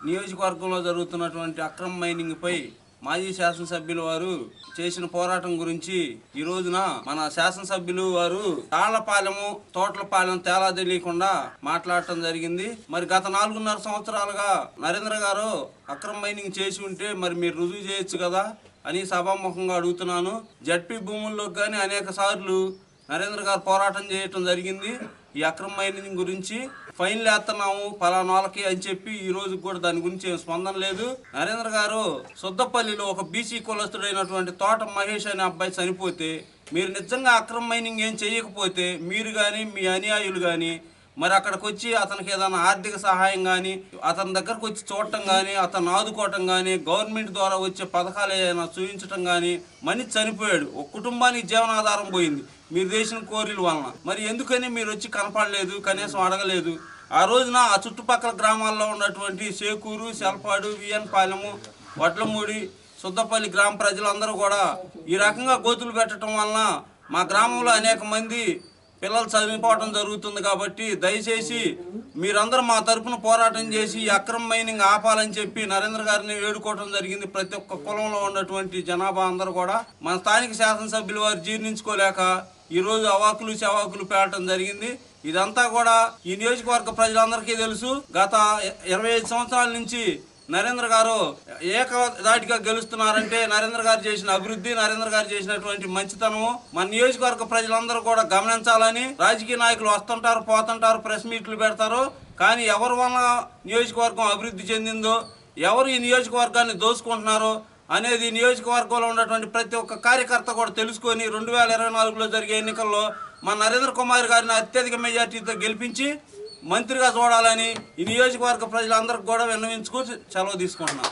నియోజకవర్గంలో జరుగుతున్నటువంటి అక్రమ మైనింగ్ పై మాజీ శాసనసభ్యులు వారు చేసిన పోరాటం గురించి ఈ రోజున మన శాసనసభ్యులు వారు తాళ్లపాలెము తోటలపాలెం తేలా తెలియకుండా మాట్లాడటం జరిగింది. మరి గత 4.5 సంవత్సరాలుగా నరేంద్ర గారు అక్రమ మైనింగ్ చేసి ఉంటే మరి మీరు రుజువు చేయొచ్చు కదా అని సభాముఖంగా అడుగుతున్నాను. జడ్పీ భూముల్లో కానీ అనేక సార్లు నరేంద్ర గారు పోరాటం చేయటం జరిగింది. ఈ అక్రమ మైనింగ్ గురించి ఫైన్లు వేస్తున్నాము పలానా వాళ్ళకి అని చెప్పి ఈ రోజు కూడా దాని గురించి ఏం స్పందన లేదు. నరేంద్ర గారు సొద్దపల్లిలో ఒక బీసీ కులస్తుడైనటువంటి తోట మహేష్ అనే అబ్బాయి చనిపోతే మీరు నిజంగా అక్రమ మైనింగ్ ఏం చేయకపోతే మీరు కానీ మీ అనుయాయులు కానీ మరి అక్కడికి వచ్చి అతనికి ఏదైనా ఆర్థిక సహాయం కానీ అతని దగ్గరకు వచ్చి చూడటం కానీ అతను ఆదుకోవటం కానీ గవర్నమెంట్ ద్వారా వచ్చే పథకాలు ఏదైనా చూపించటం కానీ మనిషి చనిపోయాడు. ఒక కుటుంబానికి జీవనాధారం పోయింది మీరు చేసిన కోరిల వలన. మరి ఎందుకని మీరు వచ్చి కనపడలేదు, కనీసం అడగలేదు? ఆ రోజున ఆ చుట్టుపక్కల గ్రామాల్లో ఉన్నటువంటి సేకూరు, సెల్పాడు, విఎన్ పాలెము, వడ్లమూడి, సుద్దపల్లి గ్రామ ప్రజలందరూ కూడా ఈ రకంగా గోతులు పెట్టడం వలన మా గ్రామంలో అనేక మంది పిల్లలు చనిపోవడం జరుగుతుంది. కాబట్టి దయచేసి మీరందరూ మా తరఫున పోరాటం చేసి ఈ అక్రమ మైనింగ్ ఆపాలని చెప్పి నరేంద్ర గారిని వేడుకోవడం జరిగింది. ప్రతి ఒక్క కులంలో ఉన్నటువంటి జనాభా అందరూ కూడా మన స్థానిక శాసనసభ్యులు వారు జీర్ణించుకోలేక ఈరోజు అవాకులు చవాకులు పేలటం జరిగింది. ఇదంతా కూడా ఈ నియోజకవర్గ ప్రజలందరికీ తెలుసు. గత 25 సంవత్సరాల నుంచి నరేంద్ర గారు ఏకదాటిగా గెలుస్తున్నారంటే నరేంద్ర గారు చేసిన అభివృద్ధి, నరేంద్ర గారు చేసినటువంటి మంచితనము మన నియోజకవర్గ ప్రజలందరూ కూడా గమనించాలని. రాజకీయ నాయకులు వస్తుంటారు, పోతుంటారు, ప్రెస్ మీట్లు పెడతారు, కానీ ఎవరి వల్ల నియోజకవర్గం అభివృద్ధి చెందిందో, ఎవరు ఈ నియోజకవర్గాన్ని దోచుకుంటున్నారో అనేది నియోజకవర్గంలో ఉన్నటువంటి ప్రతి ఒక్క కార్యకర్త కూడా తెలుసుకొని 2024లో జరిగే ఎన్నికల్లో మన నరేంద్ర కుమార్ గారిని అత్యధిక మెజార్టీతో గెలిపించి మంత్రిగా చూడాలని ఈ నియోజకవర్గ ప్రజలందరికీ కూడా విన్నవించుకొని సెలవు తీసుకుంటున్నాం.